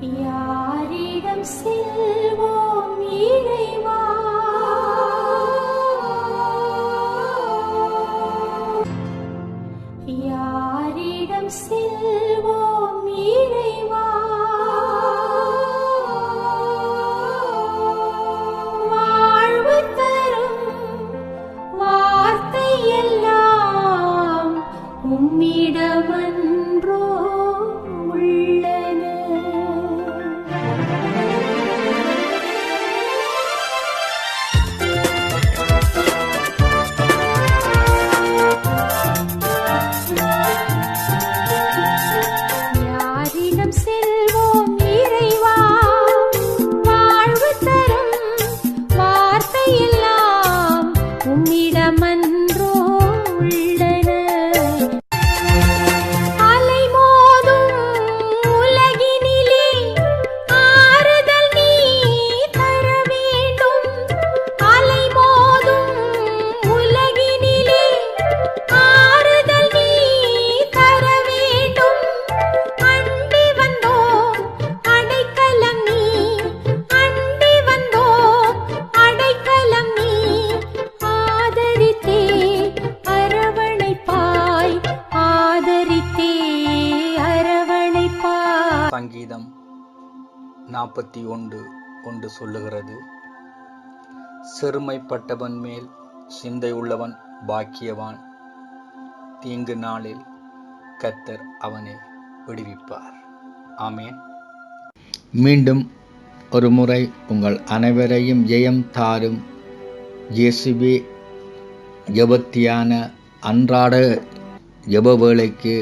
யாரிடம் செல்வோம் இறைவா, யாரிடம் செல்வோம் இறைவா, வாழ்வு தரும் வார்த்தை எல்லாம் உம்மிடமன்றோ உள்ளன. யாரிடம் செல்வோம் இறைவா, வாழ்வு தரும் வார்த்தை எல்லாம் உம்மிடமன்றோ உள்ளன. அலை மோதும் உலகினிலே ஆறுதல் நீ தர வேண்டும். அலை மோதும் உலகினிலே ஆறுதல் நீ தர வேண்டும். அண்டி வந்தோம் அடைக்கலம் நீ, அண்டி வந்தோம் அடைக்கலம் நீ. ஆதரித்தே அரவணைப்பாய், ஆதரித்தே அரவணைப்பாய். சங்கீதம் 41:1 சொல்லுகிறது, சிறுமைப்பட்டவன் மேல் சிந்தை உள்ளவன் பாக்கியவான், தீங்கு நாளில் கர்த்தர் அவனை விடுவிப்பார். ஆமென். மீண்டும் ஒரு முறை உங்கள் அனைவரையும் ஜெயம் தாரும் இயேசுவே ஜெபத்தியான அன்றாட ஜெப வேளைக்கு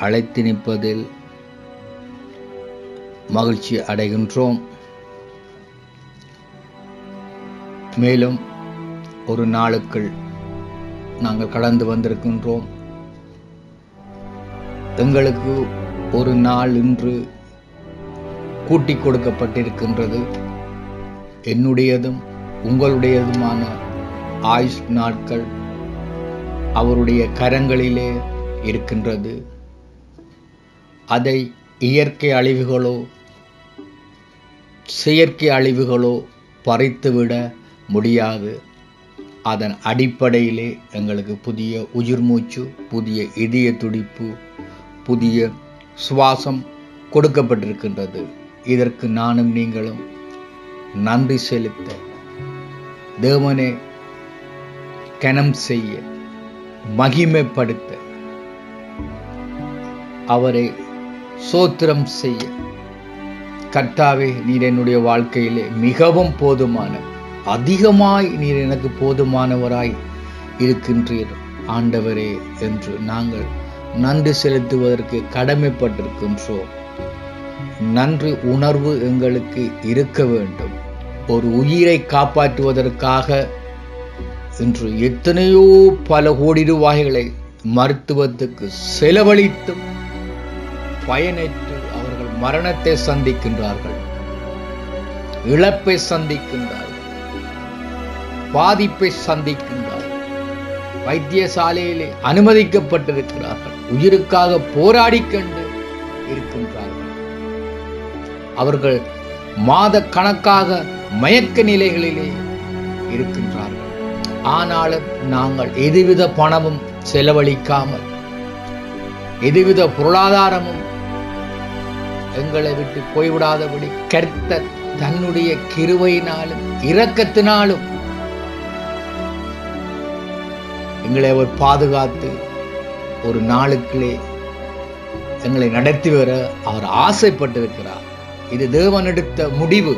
அழைத்து நிற்பதில் மகிழ்ச்சி அடைகின்றோம். மேலும் ஒரு நாளுக்குள் நாங்கள் கடந்து வந்திருக்கின்றோம். எங்களுக்கு ஒரு நாள் இன்று கூட்டிக் கொடுக்கப்பட்டிருக்கின்றது. என்னுடையதும் உங்களுடையதுமான ஆயுஷ் நாட்கள் அவருடைய கரங்களிலே இருக்கின்றது. அதை இயற்கை அழிவுகளோ செயற்கை அழிவுகளோ பறித்துவிட முடியாது. அதன் அடிப்படையிலே எங்களுக்கு புதிய உயிர் மூச்சு, புதிய இதய துடிப்பு, புதிய சுவாசம் கொடுக்கப்பட்டிருக்கின்றது. இதற்கு நானும் நீங்களும் நன்றி செலுத்த, தேவனை கனம் செய்ய, மகிமைப்படுத்த, அவரை சோத்திரம் செய்ய, கர்த்தாவே நீர் என்னுடைய வாழ்க்கையிலே மிகவும் போதுமான, அதிகமாய் நீர் எனக்கு போதுமானவராய் இருக்கின்றீர் ஆண்டவரே என்று நாங்கள் நன்றி செலுத்துவதற்கு கடமைப்பட்டிருக்கின்றோம். நன்றி உணர்வு எங்களுக்கு இருக்க வேண்டும். ஒரு உயிரை காப்பாற்றுவதற்காக இன்று எத்தனையோ பல கோடி ரூபாய்களை மருத்துவத்துக்கு செலவழித்தும் பயனற்று அவர்கள் மரணத்தை சந்திக்கின்றார்கள், இழப்பை சந்திக்கின்றார்கள், பாதிப்பை சந்திக்கின்றார்கள், வைத்தியசாலையிலே அனுமதிக்கப்பட்டிருக்கிறார்கள், உயிருக்காக போராடிக் கொண்டு இருக்கின்றார்கள். அவர்கள் மாத கணக்காக மயக்க நிலைகளிலே இருக்கின்றார்கள். ஆனாலும் நாங்கள் எதுவித பணமும் செலவழிக்காமல், எதுவித பொருளாதாரமும் எங்களை விட்டு போய்விடாதபடி கர்த்தர் தன்னுடைய கிருபையினாலும் இரக்கத்தினாலும் எங்களை அவர் பாதுகாத்து ஒரு நாளுக்குள்ளே எங்களை நடத்தி வர அவர் ஆசைப்பட்டிருக்கிறார். இது தேவன் எடுத்த முடிவு.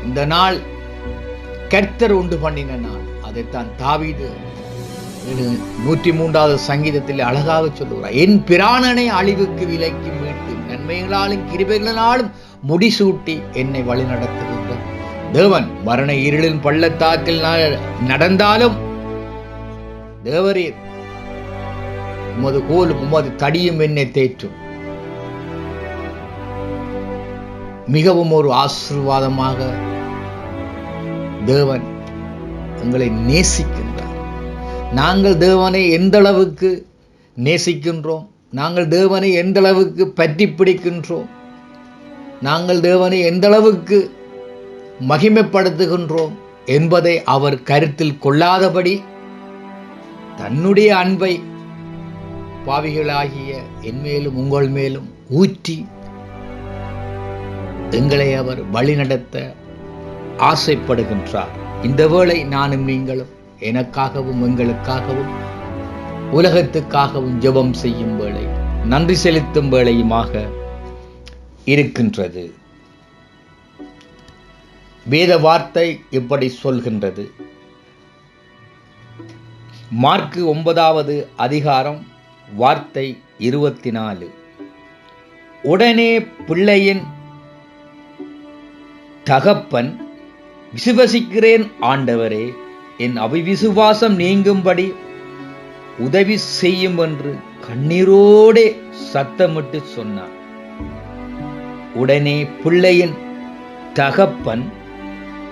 இந்த நாள் கர்த்தர் உண்டு பண்ணின நாள். அதைத்தான் தாவீது 103வது சங்கீதத்தில் அழகாக சொல்லுகிறார். என் பிராணனை அழிவுக்கு விலக்கி மீட்டு நன்மைகளாலும் கிருபைகளினாலும் முடிசூட்டி என்னை வழி நடத்துகின்ற தேவன். மரண இருளின் பள்ளத்தாக்கில் நடந்தாலும் தேவரீர் உமது கோலும் உமது தடியும் என்னை தேற்றும். மிகவும் ஒரு ஆசீர்வாதமாக தேவன் எங்களை நேசிக்கின்றார். நாங்கள் தேவனை எந்த அளவுக்கு நேசிக்கின்றோம், நாங்கள் தேவனை எந்த அளவுக்கு பற்றி பிடிக்கின்றோம், நாங்கள் தேவனை எந்த அளவுக்கு மகிமைப்படுத்துகின்றோம் என்பதை அவர் கருத்தில் கொள்ளாதபடி தன்னுடைய அன்பை பாவிகளாகிய என் மேலும் உங்கள் மேலும் ஊற்றி எங்களை அவர் வழிநடத்த ஆசைப்படுகின்றார். இந்த வேளை நானும் நீங்களும் எனக்காகவும் எங்களுக்காகவும் உலகத்துக்காகவும் ஜெபம் செய்யும் வேளை, நன்றி செலுத்தும் வேளையுமாக இருக்கின்றது. வேத வார்த்தை இப்படி சொல்கின்றது. மார்க்கு 9வது அதிகாரம் வார்த்தை 24. உடனே பிள்ளையின் தகப்பன், விசுவசிக்கிறேன் ஆண்டவரே, என் அவிசுவாசம் நீங்கும்படி உதவி செய்யும் என்று கண்ணீரோடே சத்தமிட்டு சொன்னார். உடனே பிள்ளையின் தகப்பன்,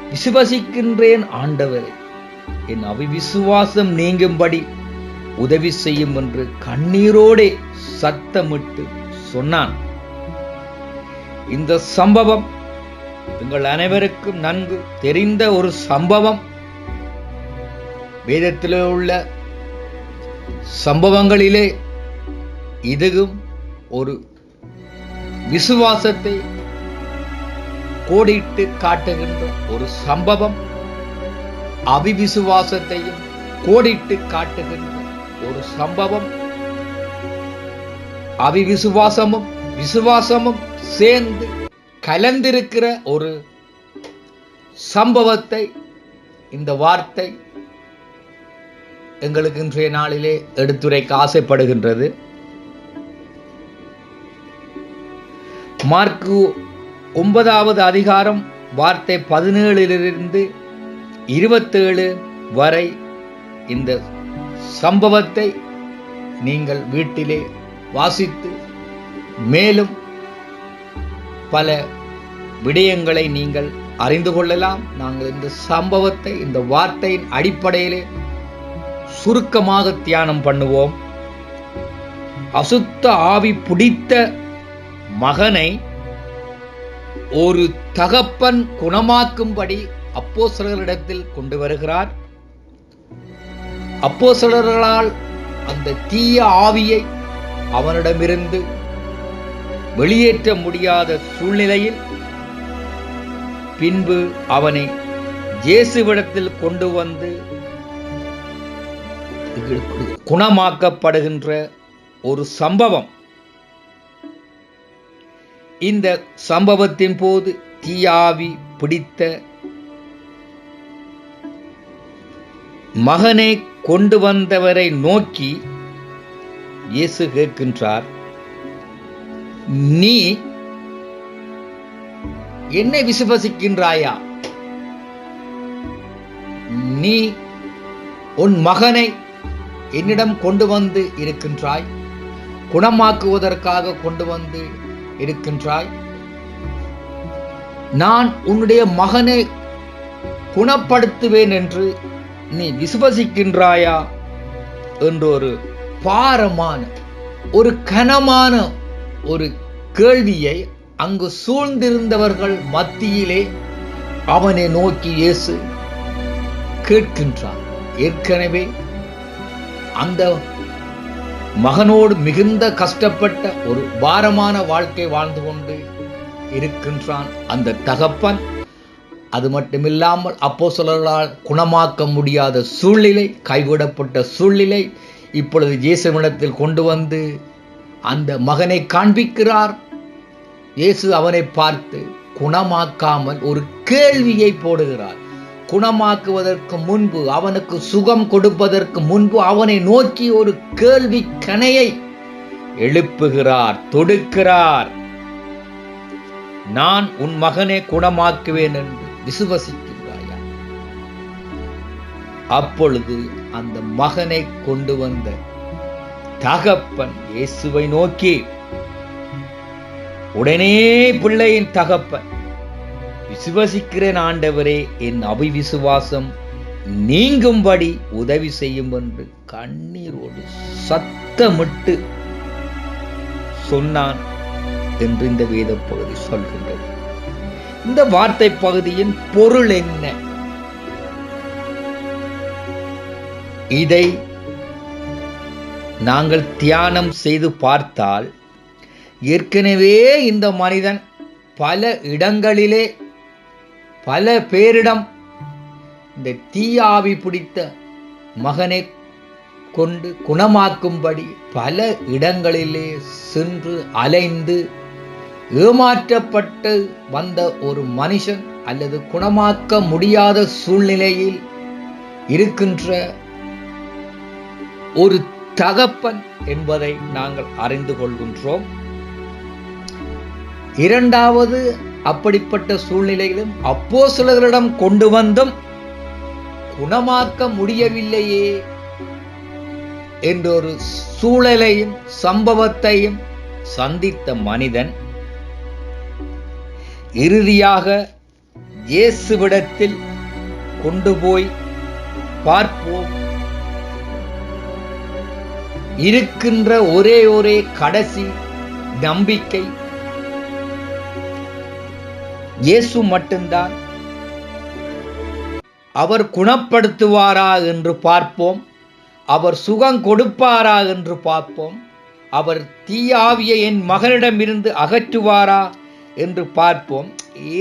விசுவசிக்கின்றேன் ஆண்டவரே, என் அவிசுவாசம் நீங்கும்படி உதவி செய்யும் என்று கண்ணீரோடே சத்தமிட்டு சொன்னான். இந்த சம்பவம் உங்கள் அனைவருக்கும் நன்கு தெரிந்த ஒரு சம்பவம். வேதத்திலே உள்ள சம்பவங்களிலே இதுவும் ஒரு விசுவாசத்தை கோடிட்டு காட்டுகின்ற ஒரு சம்பவம், அவிவிசுவாசத்தையும் கோடிட்டு காட்டுகின்ற ஒரு சம்பவம். அவிவிசுவாசமும் விசுவாசமும் சேர்ந்து கலந்திருக்கிற ஒரு சம்பவத்தை இந்த வார்த்தை எங்களுக்கு இன்றைய நாளிலே எடுத்துரைக்க ஆசைப்படுகின்றது. மார்க்கு 9வது அதிகாரம் வார்த்தை 17 27 வரை இந்த சம்பவத்தை நீங்கள் வீட்டிலே வாசித்து மேலும் பல விடயங்களை நீங்கள் அறிந்து கொள்ளலாம். நாங்கள் இந்த சம்பவத்தை இந்த வார்த்தையின் அடிப்படையிலே சுருக்கமாக தியானம் பண்ணுவோம். அசுத்த ஆவி பிடித்த மகனை ஒரு தகப்பன் குணமாக்கும்படி அப்போஸ்தலர்களிடத்தில் கொண்டு வருகிறார். அப்போஸ்தலர்களால் அந்த தீய ஆவியை அவனிடமிருந்து வெளியேற்ற முடியாத சூழ்நிலையில் பின்பு அவனை இயேசுவிடத்தில் கொண்டு வந்து குணமாக்கப்படுகின்ற ஒரு சம்பவம். இந்த சம்பவத்தின் போது தீயாவி பிடித்த மகனை கொண்டு வந்தவரை நோக்கி இயேசு கேட்கின்றார், நீ என்னை விசுவசிக்கின்றாயா? நீ உன் மகனை என்னிடம் கொண்டு வந்து இருக்கின்றாய், குணமாக்குவதற்காக கொண்டு வந்து இருக்கின்றாய். நான் உன்னுடைய மகனை குணப்படுத்துவேன் என்று நீ விசுவசிக்கின்றாயா என்று ஒரு பாரமான ஒரு கனமான ஒரு கேள்வியை அங்கு சூழ்ந்திருந்தவர்கள் மத்தியிலே அவனை நோக்கி இயேசு கேட்கின்றார். ஏற்கனவே அந்த மகனோடு மிகுந்த கஷ்டப்பட்ட ஒரு பாரமான வாழ்க்கை வாழ்ந்து கொண்டு இருக்கின்றான் அந்த தகப்பன். அது மட்டுமில்லாமல் அப்போஸ்தலர்களால் குணமாக்க முடியாத சூழ்நிலை, கைவிடப்பட்ட சூழ்நிலை. இப்பொழுது இயேசுவிடத்தில் கொண்டு வந்து அந்த மகனை காண்பிக்கிறார். இயேசு அவனை பார்த்து குணமாக்காமல் ஒரு கேள்வியை போடுகிறார். குணமாக்குவதற்கு முன்பு, அவனுக்கு சுகம் கொடுப்பதற்கு முன்பு அவனை நோக்கி ஒரு கேள்வி கணையை எழுப்புகிறார், தொடுக்கிறார். நான் உன் மகனை குணமாக்குவேன் என்று விசுவசிக்கின்றாயா? அப்பொழுது அந்த மகனை கொண்டு வந்த தகப்பன் இயேசுவை நோக்கி, உடனே பிள்ளையின் தகப்பன், விசுவசிக்கிறேன் ஆண்டவரே, என் அவிசுவாசம் நீங்கும்படி உதவி செய்யும் என்று கண்ணீரோடு சத்தமிட்டு சொன்னான். என்று இந்த வேத பகுதி சொல்கின்றது. இந்த வார்த்தை பகுதியின் பொருள் என்ன? இதை நாங்கள் தியானம் செய்து பார்த்தால், ஏற்கனவே இந்த மனிதன் பல இடங்களிலே பல பேரிடம் இந்த தீயாவி பிடித்த மகனை கொண்டு குணமாக்கும்படி பல இடங்களிலே சென்று அலைந்து ஏமாற்றப்பட்டு வந்த ஒரு மனுஷன் அல்லது குணமாக்க முடியாத சூழ்நிலையில் இருக்கின்ற ஒரு தகப்பன் என்பதை நாங்கள் அறிந்து கொள்கின்றோம். இரண்டாவது, அப்படிப்பட்ட சூழ்நிலையிலும் அப்போஸ்தலர்களிடம் கொண்டு வந்தும் குணமாக்க முடியவில்லையே என்றொரு சூழலையும் சம்பவத்தையும் சந்தித்த மனிதன் இறுதியாக இயேசுவிடத்தில் கொண்டு போய் பார்ப்போம், இருக்கின்ற ஒரே கடைசி நம்பிக்கை இயேசு மட்டும்தான். அவர் குணப்படுத்துவாரா என்று பார்ப்போம், அவர் சுகம் கொடுப்பாரா என்று பார்ப்போம், அவர் தீயாவியை என் மகனிடமிருந்து அகற்றுவாரா என்று பார்ப்போம்.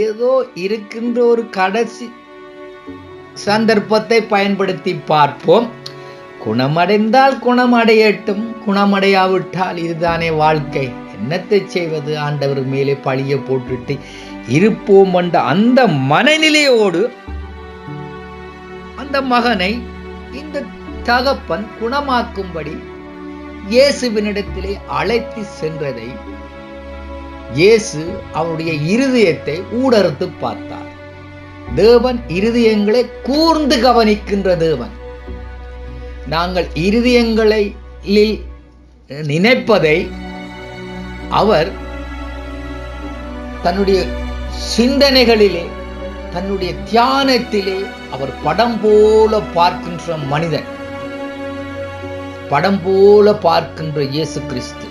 ஏதோ இருக்கின்ற ஒரு கடைசி சந்தர்ப்பத்தை பயன்படுத்தி பார்ப்போம். குணமடைந்தால் குணமடையட்டும், குணமடையாவிட்டால் இதுதானே வாழ்க்கை, என்னத்தை செய்வது, ஆண்டவர் மேலே பழிய போட்டுட்டு இருப்போம் என்ற அந்த மனநிலையோடு அந்த மகனை இந்த தகப்பன் குணமாக்கும்படி இயேசுவினிடத்திலே அழைத்து சென்றதை இயேசு அவருடைய இருதயத்தை ஊடறுத்து பார்த்தார். தேவன் இருதயங்களை கூர்ந்து கவனிக்கின்ற தேவன். நாங்கள் இருதயங்களில் நினைப்பதை அவர் தன்னுடைய சிந்தனைகளிலே, தன்னுடைய தியானத்திலே அவர் படம் போல பார்க்கின்ற மனிதன், படம் போல பார்க்கின்ற இயேசு கிறிஸ்து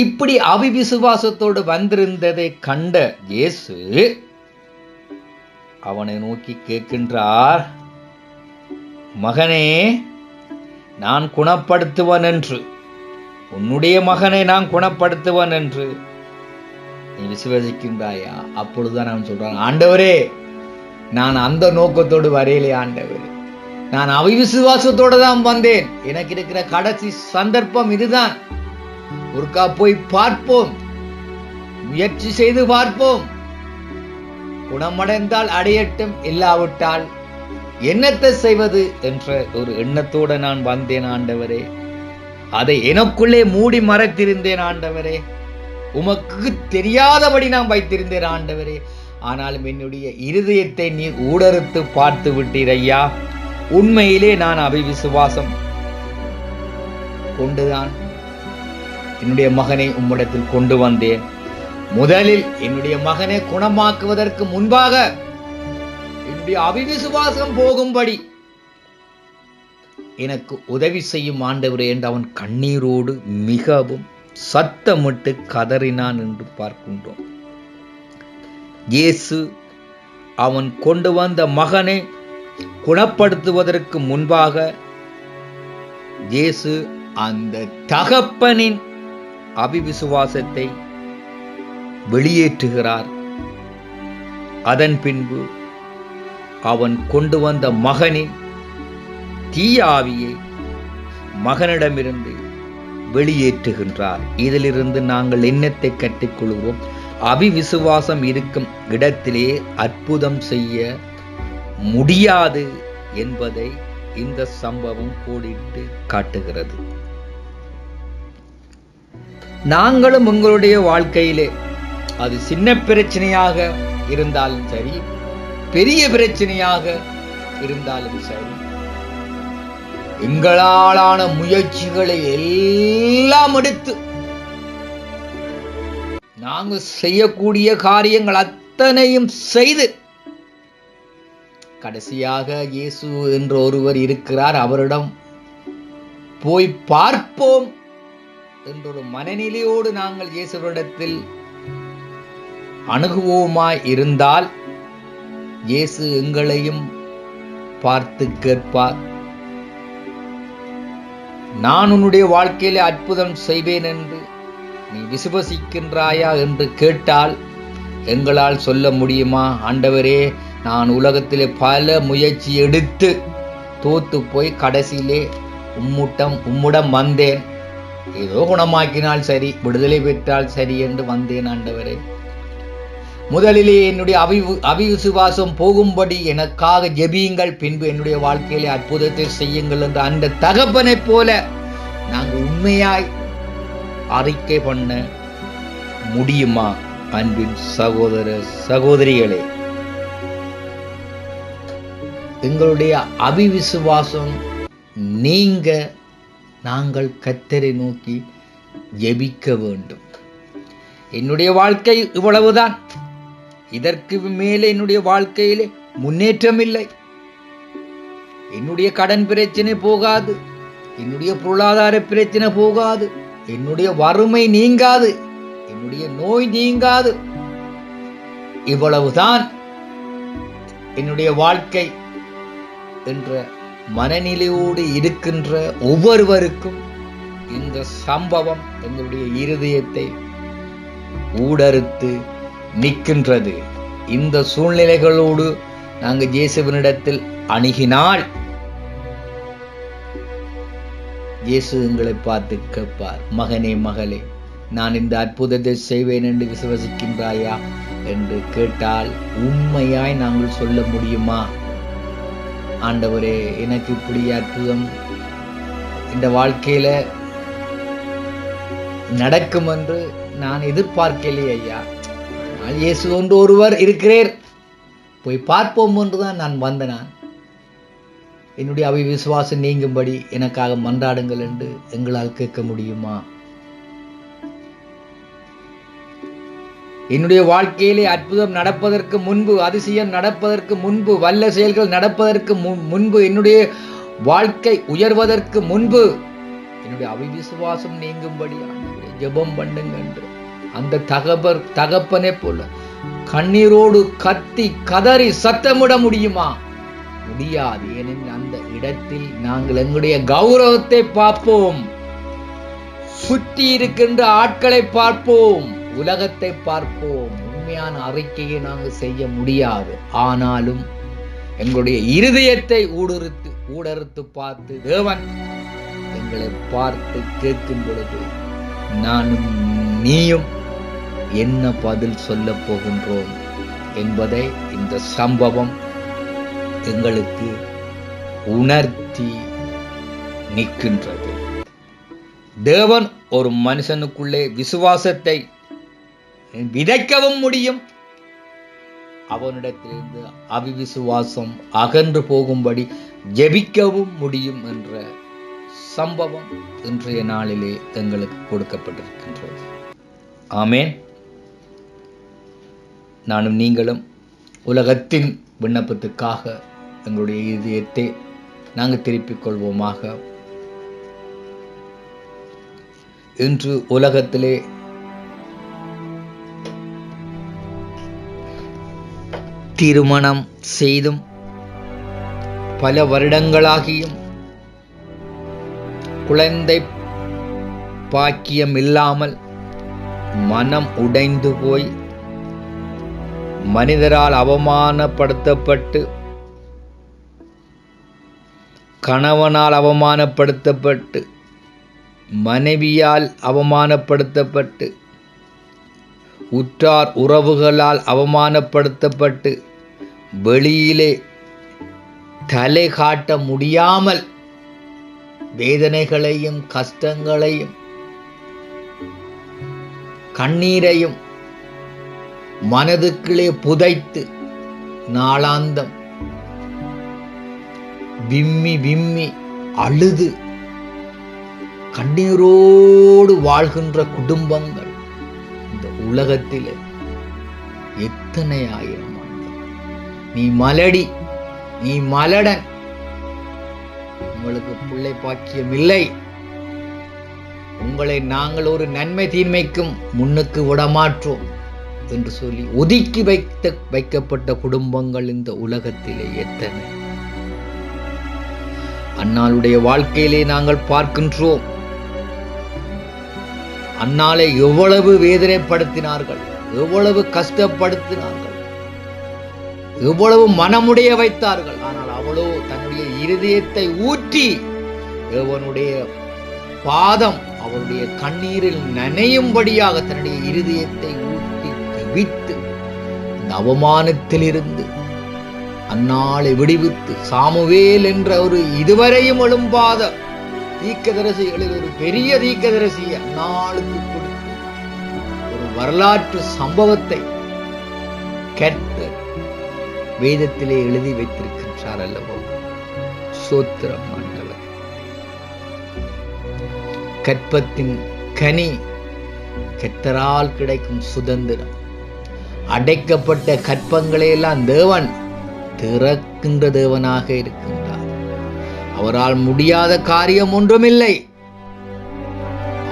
இப்படி அவிவிசுவாசத்தோடு வந்திருந்ததை கண்ட இயேசு அவனை நோக்கி கேட்கின்றார், மகனே, நான் குணப்படுத்துவன் என்று, உன்னுடைய மகனை நான் குணப்படுத்துவன் என்று நீ விசுவாசிக்கின்றாயா? அப்பொழுதுதான் அவன் சொல்றான், ஆண்டவரே, நான் அந்த நோக்கத்தோடு வரையிலே ஆண்டவரே, நான் அவிவிசுவாசத்தோடு தான் வந்தேன், எனக்கு இருக்கிற கடைசி சந்தர்ப்பம் இதுதான், ஒருக்கா போய் பார்ப்போம், முயற்சி செய்து பார்ப்போம், குணமடைந்தால் அடையட்டும், இல்லாவிட்டால் என்னத்தை செய்வது என்ற ஒரு எண்ணத்தோடு நான் வந்தேன் ஆண்டவரே, அதை எனக்குள்ளே மூடி மறைத்திருந்தேன் ஆண்டவரே, உமக்கு தெரியாதபடி நான் வைத்திருந்தேன் ஆண்டவரே, ஆனாலும் என்னுடைய இருதயத்தை நீர் ஊடறுத்து பார்த்து விட்டீர் ஐயா, உண்மையிலே நான் அவிவிசுவாசம் கொண்டுதான் என்னுடைய மகனை உம்மிடத்தில் கொண்டு வந்தேன். முதலில் என்னுடைய மகனை குணமாக்குவதற்கு முன்பாக என்னுடைய அவிவிசுவாசம் போகும்படி எனக்கு உதவி செய்யும் ஆண்டவரே என்று அவன் கண்ணீரோடு மிகவும் சத்தமிட்டு கதறினான் என்று பார்க்கின்றோம். இயேசு அவன் கொண்டு வந்த மகனை குணப்படுத்துவதற்கு முன்பாக இயேசு அந்த தகப்பனின் அவிவிசுவாசத்தை வெளியேற்றுகிறார். அதன் பின்பு அவன் கொண்டு வந்த மகனின் தீயாவியை மகனிடமிருந்து வெளியேற்றுகின்றார். இதிலிருந்து நாங்கள் என்னத்தை கற்றுக்கொள்கிறோம்? அவிவிசுவாசம் இருக்கும் இடத்திலே அற்புதம் செய்ய முடியாது என்பதை இந்த சம்பவம் கோடிட்டு காட்டுகிறது. நாங்களும் உங்களுடைய வாழ்க்கையிலே அது சின்ன பிரச்சனையாக இருந்தாலும் சரி, பெரிய பிரச்சனையாக இருந்தாலும் சரி, எங்களாலான முயற்சிகளை எல்லாம் எடுத்து நாங்கள் செய்யக்கூடிய காரியங்கள் அத்தனையும் செய்து கடைசியாக இயேசு என்ற ஒருவர் இருக்கிறார், அவரிடம் போய் பார்ப்போம் என்றொரு மனநிலையோடு நாங்கள் இயேசுவிடத்தில் அணுகுவோமாய் இருந்தால் இயேசு எங்களையும் பார்த்து கேட்பார். நான் உன்னுடைய வாழ்க்கையிலே அற்புதம் செய்வேன் என்று நீ விசுவசிக்கின்றாயா என்று கேட்டால் எங்களால் சொல்ல முடியுமா? ஆண்டவரே, நான் உலகத்திலே பல முயற்சி எடுத்து தோத்து போய் கடைசியிலே உம்முடம் வந்தேன், ஏதோ குணமாக்கினால் சரி, விடுதலை பெற்றால் சரி என்று வந்தேன். ஆண்டவரே, முதலிலே என்னுடைய அவிசுவாசம் போகும்படி எனக்காக ஜெபியுங்கள், பின்பு என்னுடைய வாழ்க்கையிலே அற்புதத்தை செய்யுங்கள் என்று அந்த தகப்பனை போல நாங்கள் உண்மையாய் அறிக்கை பண்ண முடியுமா? அன்பின் சகோதர சகோதரிகளே, எங்களுடைய அவிசுவாசம் நீங்க நாங்கள் கர்த்தரை நோக்கி ஜெபிக்க வேண்டும். என்னுடைய வாழ்க்கை இவ்வளவுதான், இதற்கு மேலே என்னுடைய வாழ்க்கையிலே முன்னேற்றம் இல்லை, என்னுடைய கடன் பிரச்சனை போகாது, என்னுடைய பொருளாதார பிரச்சனை போகாது, என்னுடைய வறுமை நீங்காது, என்னுடைய நோய் நீங்காது, இவ்வளவுதான் என்னுடைய வாழ்க்கை என்ற மனநிலையோடு இருக்கின்ற ஒவ்வொருவருக்கும் இந்த சம்பவம் எங்களுடைய இருதயத்தை ஊடறுத்து நிற்கின்றது. இந்த சூழ்நிலைகளோடு நாங்கள் இயேசுவினிடத்தில் அணுகினால் இயேசு எங்களை பார்த்து கேட்பார், மகனே மகளே, நான் இந்த அற்புதத்தை செய்வேன் என்று விசுவசிக்கின்றாயா என்று கேட்டால் உண்மையாய் நாங்கள் சொல்ல முடியுமா? ஆண்டவரே, எனக்கு இப்படி அற்புதம் இந்த வாழ்க்கையில நடக்கும் என்று நான் எதிர்பார்க்கலையே ஐயா, இயேசு ஒன்று ஒருவர் இருக்கிறேன், போய் பார்ப்போம் என்றுதான் நான் வந்தேன். என்னுடைய அவிசுவாசம் நீங்கும்படி எனக்காக மன்றாடுங்கள் என்று எங்களால் கேட்க முடியுமா? என்னுடைய வாழ்க்கையிலே அற்புதம் நடப்பதற்கு முன்பு, அதிசயம் நடப்பதற்கு முன்பு, வல்ல செயல்கள் நடப்பதற்கு முன்பு, என்னுடைய வாழ்க்கை உயர்வதற்கு முன்பு என்னுடைய அவிசுவாசம் நீங்கும்படி ஜெபம் பண்ணுங்க என்று அந்த தகப்பனை போல கண்ணீரோடு கத்தி கதறி சத்தமிட முடியுமா? முடியாது. ஏனெனில் அந்த இடத்தில் நாங்கள் எங்களுடைய கௌரவத்தை பார்ப்போம், சுற்றி இருக்கின்ற ஆட்களை பார்ப்போம், உலகத்தை பார்ப்போம். உண்மையான அறிக்கையை நாங்கள் செய்ய முடியாது. ஆனாலும் எங்களுடைய இருதயத்தை ஊடறுத்து பார்த்து தேவன் எங்களை பார்த்து கேட்கும் பொழுது நானும் நீயும் என்ன பதில் சொல்ல போகின்றோம் என்பதை இந்த சம்பவம் எங்களுக்கு உணர்த்தி நிற்கின்றது. தேவன் ஒரு மனுஷனுக்குள்ளே விசுவாசத்தை விதைக்கவும் முடியும், அவனிடத்திலிருந்து அவிசுவாசம் அகன்று போகும்படி ஜெபிக்கவும் முடியும் என்ற சம்பவம் இன்றைய நாளிலே எங்களுக்கு கொடுக்கப்பட்டிருக்கின்றது. ஆமேன். நானும் நீங்களும் உலகத்தின் விண்ணப்பத்துக்காக எங்களுடைய இதயத்தை நாங்கள் திருப்பிக் கொள்வோமாக. இன்று உலகத்திலே திருமணம் செய்தும் பல வருடங்களாகியும் குழந்தை பாக்கியம் இல்லாமல் மனம் உடைந்து போய் மனிதரால் அவமானப்படுத்தப்பட்டு, கணவனால் அவமானப்படுத்தப்பட்டு, மனைவியால் அவமானப்படுத்தப்பட்டு, உற்றார் உறவுகளால் அவமானப்படுத்தப்பட்டு, வெளியிலே தலை காட்ட முடியாமல் வேதனைகளையும் கஷ்டங்களையும் கண்ணீரையும் மனதுக்குள்ளே புதைத்து நாளாந்தம் விம்மி விம்மி அழுது கண்ணீரோடு வாழ்கின்ற குடும்பங்கள் இந்த உலகத்திலே எத்தனை ஆயிரம். நீ மலடி, நீ மலடன், உங்களுக்கு பிள்ளை பாக்கியம் இல்லை, உங்களை நாங்கள் ஒரு நன்மை தீன்மைக்கும் முன்னுக்கு விடமாற்றோம் என்று சொல்லி ஒதுக்கி வைக்கப்பட்ட குடும்பங்கள் இந்த உலகத்திலே எத்தனை. அன்னாளுடைய வாழ்க்கையிலே நாங்கள் பார்க்கின்றோம். அன்னாலை எவ்வளவு வேதனைப்படுத்தினார்கள், எவ்வளவு கஷ்டப்படுத்தினார்கள், எவ்வளவு மனமுடைய வைத்தார்கள். ஆனால் அவளோ தன்னுடைய இருதயத்தை ஊற்றி தேவனுடைய பாதம் அவருடைய கண்ணீரில் நனையும்படியாக தன்னுடைய இருதயத்தை ஊற்றி விட்டு இந்த அவமானத்திலிருந்து அந்நாளை விடுவித்து சாமுவேல் என்ற ஒரு இதுவரையும் எழும்பாத தீர்க்கதரிசிகளில் ஒரு பெரிய தீர்க்கதரிசி அந்நாளுக்கு கொடுத்து ஒரு வரலாற்று சம்பவத்தை கேட்டு வேதத்திலே எழுதி வைத்திருக்கின்றார் அல்லவோ. சோத்திரம் ஆண்டவர். கற்பத்தின் கனி கர்த்தரால் கிடைக்கும் சுதந்திரம். அடைக்கப்பட்ட கற்பங்களை எல்லாம் தேவன் திறக்கின்ற தேவனாக இருக்கின்றார். அவரால் முடியாத காரியம் ஒன்றுமில்லை.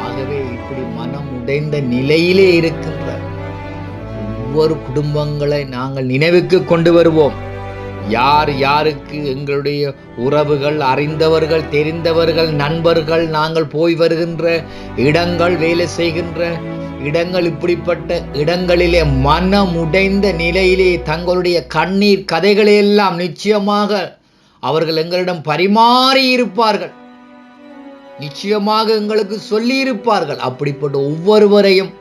ஆகவே இப்படி மனம் உடைந்த நிலையிலே இருக்கின்ற ஒவ்வொரு குடும்பங்களை நாங்கள் நினைவுக்கு கொண்டு வருவோம். யார் யாருக்கு எங்களுடைய உறவுகள், அறிந்தவர்கள், தெரிந்தவர்கள், நண்பர்கள், நாங்கள் போய் வருகின்ற இடங்கள், வேலை செய்கின்ற இடங்கள், இப்படிப்பட்ட இடங்களிலே மனம் உடைந்த நிலையிலே தங்களுடைய கண்ணீர் கதைகளை எல்லாம் நிச்சயமாக அவர்கள் எங்களிடம் பரிமாறி இருப்பார்கள். நிச்சயமாக எங்களுக்கு சொல்லி இருப்பார்கள். அப்படிப்பட்ட ஒவ்வொருவரையும்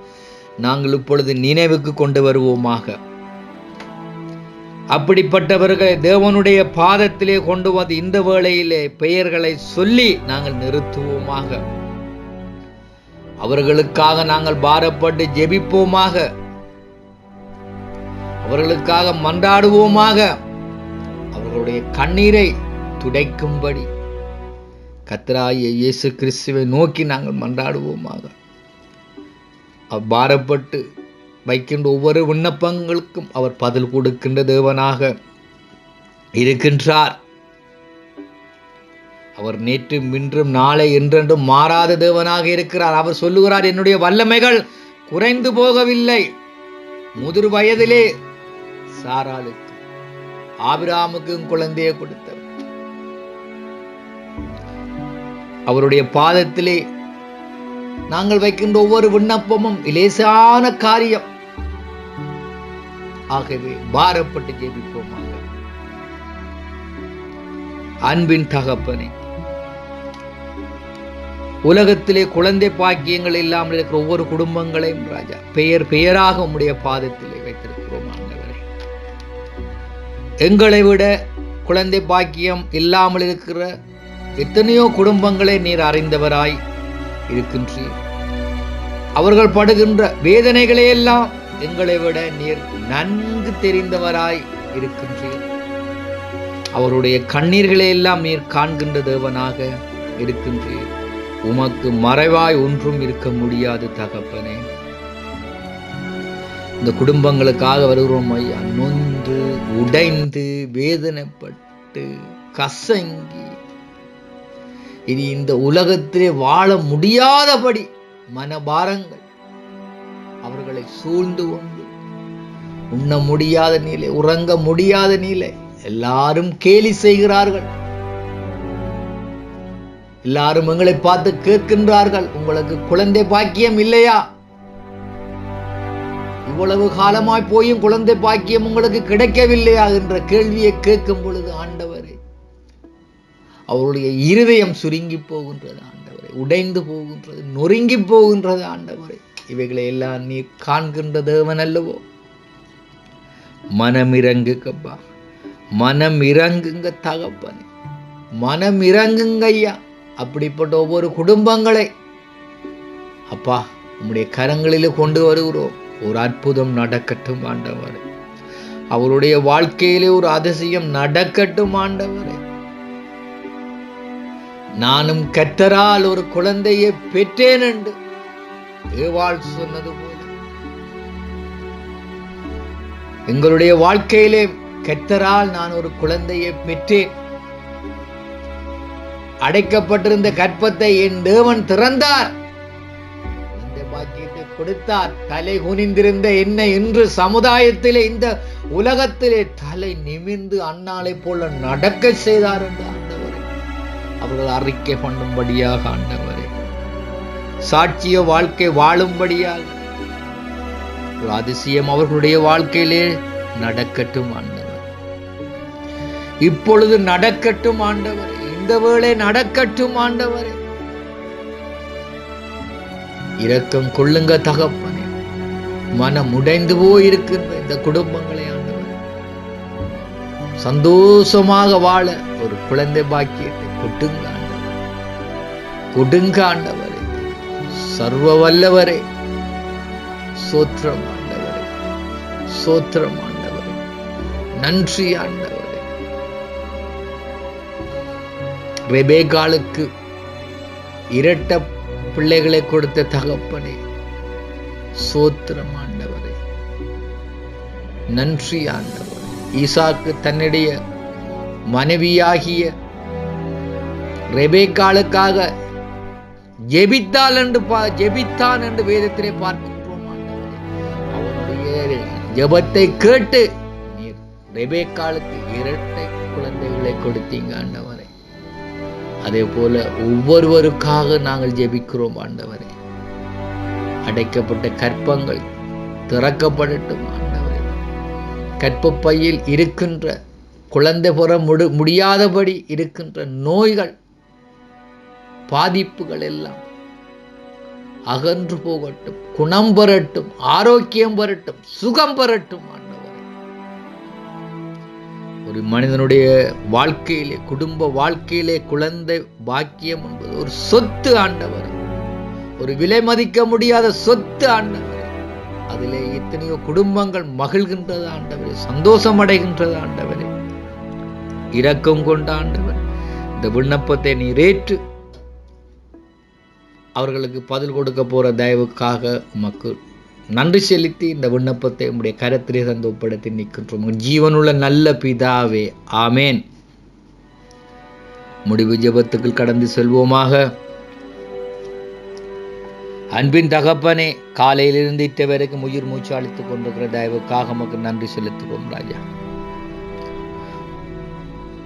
நாங்கள் இப்பொழுது நினைவுக்கு கொண்டு வருவோமாக. அப்படிப்பட்டவர்களை தேவனுடைய பாதத்திலே கொண்டு வந்து இந்த வேளையிலே பெயர்களை சொல்லி நாங்கள் நிறுத்துவோமாக. அவர்களுக்காக நாங்கள் பாரப்பட்டு ஜெபிப்போமாக. அவர்களுக்காக மன்றாடுவோமாக. அவர்களுடைய கண்ணீரை துடைக்கும்படி கர்த்தராகிய இயேசு கிறிஸ்துவை நோக்கி நாங்கள் மன்றாடுவோமாக. பாரப்பட்டு வைக்கின்ற ஒவ்வொரு விண்ணப்பங்களுக்கும் அவர் பதில் கொடுக்கின்ற தேவனாக இருக்கின்றார். அவர் நேற்று இன்றும் நாளை என்றென்றும் மாறாத தேவனாக இருக்கிறார். அவர் சொல்லுகிறார், என்னுடைய வல்லமைகள் குறைந்து போகவில்லை. முதிர் வயதிலே சாராளுக்கு ஆபிரகாமுக்கும் குழந்தையை கொடுத்தவர். அவருடைய பாதத்திலே நாங்கள் வைக்கின்ற ஒவ்வொரு விண்ணப்பமும் இலேசான காரியம். ஆகவே பாரப்பட்டு ஜெபிப்போமாக. அன்பின் தகப்பனே, உலகத்திலே குழந்தை பாக்கியங்கள் இல்லாமல் இருக்கிற ஒவ்வொரு குடும்பங்களையும் ராஜா பெயர் பெயராக உம்முடைய பாதத்திலே வைத்திருக்கிறோம் ஆண்டவரே. எங்களை விட குழந்தை பாக்கியம் இல்லாமல் இருக்கிற எத்தனையோ குடும்பங்களை நீர் அறிந்தவராய் இருக்கின்றீர். அவர்கள் படுகின்ற வேதனைகளை எல்லாம் எங்களை விட நீர் நன்கு தெரிந்தவராய் இருக்கின்றீர். அவருடைய கண்ணீர்களை எல்லாம் நீர் காண்கின்ற தேவனாக இருக்கின்றீர். உமக்கு மறைவாய் ஒன்றும் இருக்க முடியாது தகப்பனே. இந்த குடும்பங்களுக்காக வருகிறோம் ஐயா. நொந்து உடைந்து வேதனைப்பட்டு கசங்கி இனி இந்த உலகத்திலே வாழ முடியாதபடி மனபாரங்கள் அவர்களை சூழ்ந்து கொண்டு உண்ண முடியாத நிலை, உறங்க முடியாத நிலை. எல்லாரும் கேலி செய்கிறார்கள். எல்லாரும் எங்களை பார்த்து கேட்கின்றார்கள், உங்களுக்கு குழந்தை பாக்கியம் இல்லையா? இவ்வளவு காலமாய் போயும் குழந்தை பாக்கியம் உங்களுக்கு கிடைக்கவில்லையா என்ற கேள்வியை கேட்கும் பொழுது ஆண்டவரே, அவருடைய இருதயம் சுருங்கி போகின்றது ஆண்டவரே, உடைந்து போகின்றது, நொறுங்கி போகின்றது ஆண்டவரே. இவைகளை எல்லாம் நீர் காண்கின்ற தேவன் அல்லவோ. மனம் இறங்குங்கப்பா, மனம் இறங்குங்க தகப்பனே, மனம் இறங்குங்க ஐயா. அப்படிப்பட்ட ஒவ்வொரு குடும்பங்களை அப்பா உம்முடைய கரங்களிலே கொண்டு வருகிறோம். ஒரு அற்புதம் நடக்கட்டும் ஆண்டவரே. அவருடைய வாழ்க்கையிலே ஒரு அதிசயம் நடக்கட்டும் ஆண்டவரே. நானும் கர்த்தரால் ஒரு குழந்தையை பெற்றேன் என்று ஏவாள் சொன்னது போல எங்களுடைய வாழ்க்கையிலே கர்த்தரால் நான் ஒரு குழந்தையை பெற்றேன். அடைக்கப்பட்டிருந்த கற்பத்தை என் தேவன் திறந்தார். கொடுத்தார். தலை குனிந்திருந்த என்னை இன்று சமுதாயத்திலே, இந்த உலகத்திலே தலை நிமிர்ந்து அன்னாளை போல நடக்க செய்தார் என்று ஆண்டவரே அவர்கள் அறிக்கை பண்ணும்படியாக, ஆண்டவரே சாட்சிய வாழ்க்கை வாழும்படியாக ஒரு அதிசயம் அவர்களுடைய வாழ்க்கையிலே நடக்கட்டும் ஆண்டவர். இப்பொழுது நடக்கட்டும் ஆண்டவரே, இந்த வேளை நடக்கட்டும் ஆண்டவரே. இரக்கம் கொள்ளுங்க தகப்பனே. மனம் உடைந்து போயிருக்கின்ற இந்த குடும்பங்களை ஆண்டவர் சந்தோஷமாக வாழ ஒரு குழந்தை பாக்கியத்தை கொடுங்க ஆண்டவர், கொடுங்க ஆண்டவரே. சர்வ வல்லவரே, சோத்திரம் ஆண்டவரே, சோத்திரம் ஆண்டவரே, நன்றி ஆண்டவரே. ரெபேக்காளுக்கு இரட்ட பிள்ளைகளை கொடுத்த தகப்பனே, சோத்திரம் ஆண்டவரே, நன்றி ஆண்டவரே. ஈசாக்கு தன்னுடைய மனைவியாகிய ரெபேக்காளுக்காக ஜெபித்தான் என்று வேதத்திலே பார்க்கின்றோம் ஆண்டவரே. அவனுடைய ஜெபத்தை கேட்டு நீர் ரெபேக்காளுக்கு இரட்டை குழந்தைகளை கொடுத்தீங்க ஆண்டவரே. அதே போல ஒவ்வொருவருக்காக நாங்கள் ஜெபிக்கிறோம் ஆண்டவரே. அடைக்கப்பட்ட கற்பங்கள் திறக்கப்படட்டும் ஆண்டவரே. கற்பப்பையில் இருக்கின்ற குழந்தை பெற முடியாதபடி இருக்கின்ற நோய்கள், பாதிப்புகள் எல்லாம் அகன்று போகட்டும், குணம் பெறட்டும், ஆரோக்கியம் பெறட்டும், சுகம் பெறட்டும் ஆண்டவரே. ஒரு மனிதனுடைய வாழ்க்கையிலே, குடும்ப வாழ்க்கையிலே குழந்தை பாக்கியம் என்பது ஒரு சொத்து ஆண்டவர், ஒரு விலை மதிக்க முடியாத சொத்து ஆண்டவர். அதிலே எத்தனையோ குடும்பங்கள் மகிழ்கின்றது ஆண்டவரே, சந்தோஷம் அடைகின்றது ஆண்டவரே. இரக்கம் கொண்ட ஆண்டவர், இந்த விண்ணப்பத்தை நீரேற்று அவர்களுக்கு பதில் கொடுக்க போற தயவுக்காக உமக்கு நன்றி செலுத்தி இந்த விண்ணப்பத்தை உம்முடைய கரத்திலே தந்து ஒப்படைத்து நிற்கின்றோம். ஜீவனுள்ள நல்ல பிதாவே, ஆமேன். முடிவு ஜெபத்துக்கு கடந்து செல்வோமாக. அன்பின் தகப்பனே, காலையிலிருந்து இட்ட வரைக்கும் உயிர் மூச்சு அளித்துக் கொண்டிருக்கிற தயவுக்காக உமக்கு நன்றி செலுத்துவோம் ராஜா.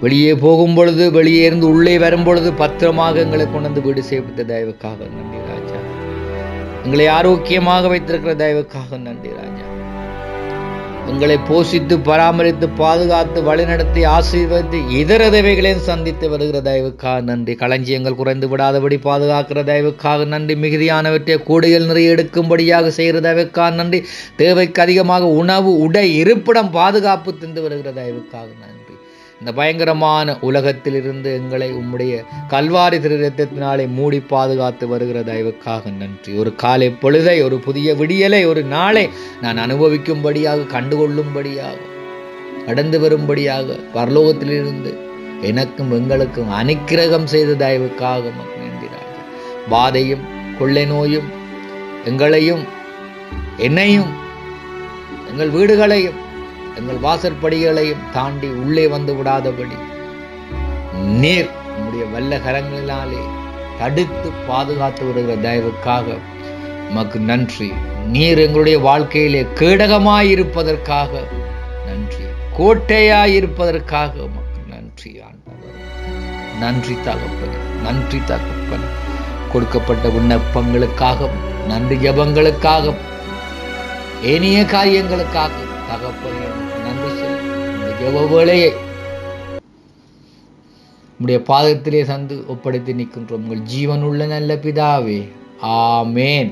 வெளியே போகும் பொழுது, வெளியே இருந்து உள்ளே வரும் பொழுது பத்திரமாக எங்களை கொண்டு வந்து வீடு சேர்ப்பித்த தயவுக்காக நன்றி ராஜா. எங்களை ஆரோக்கியமாக வைத்திருக்கிற தயவுக்காக நன்றி ராஜா. எங்களை போஷித்து பராமரித்து பாதுகாத்து வழிநடத்தி ஆசீர்வதித்து இதர தேவைகளையும் சந்தித்து வருகிற தயவுக்காக நன்றி. களஞ்சியங்கள் குறைந்து விடாதபடி பாதுகாக்கிற தயவுக்காக நன்றி. மிகுதியானவற்றை கூடையில் நிறைய எடுக்கும்படியாக செய்கிற தயவுக்காக நன்றி. தேவைக்கு அதிகமாக உணவு, உடை, இருப்பிடம், பாதுகாப்பு தந்து வருகிற தயவுக்காக நன்றி. இந்த பயங்கரமான உலகத்திலிருந்து எங்களை உம்முடைய கல்வாரி திரு இரத்தத்தினாலே மூடி பாதுகாத்து வருகிற தயவுக்காக நன்றி. ஒரு காலை பொழுதை, ஒரு புதிய விடியலை, ஒரு நாளை நான் அனுபவிக்கும்படியாக, கண்டுகொள்ளும்படியாக, கடந்து வரும்படியாக பரலோகத்திலிருந்து எனக்கும் எங்களுக்கும் அனுக்கிரகம் செய்த தயவுக்காக நன்றி ராஜா. பாதையும் கொள்ளை நோயும் எங்களையும், என்னையும், எங்கள் வீடுகளையும், எங்கள் வாசற்படிகளையும் தாண்டி உள்ளே வந்து விடாதபடி நீர் உம்முடைய வல்ல கரங்களினாலே தடுத்து பாதுகாத்து வருகிற தயவுக்காக உமக்கு நன்றி. நீர் எங்களுடைய வாழ்க்கையிலே கேடகமாயிருப்பதற்காக நன்றி, கோட்டையாயிருப்பதற்காக உமக்கு நன்றி ஆண்டவர். நன்றி தகப்பனே, நன்றி தகப்பனே. கொடுக்கப்பட்ட விண்ணப்பங்களுக்காகவும் நன்றி ஜபங்களுக்காக, ஏனைய காரியங்களுக்காக தகப்பனே நன்றி செலுத்தி இந்த ஜெப வேளையை உம்முடைய பாதத்திலே தந்து ஒப்படைத்து நிற்கின்றோம். உங்கள் ஜீவனுள்ள நல்ல பிதாவே, ஆமேன்.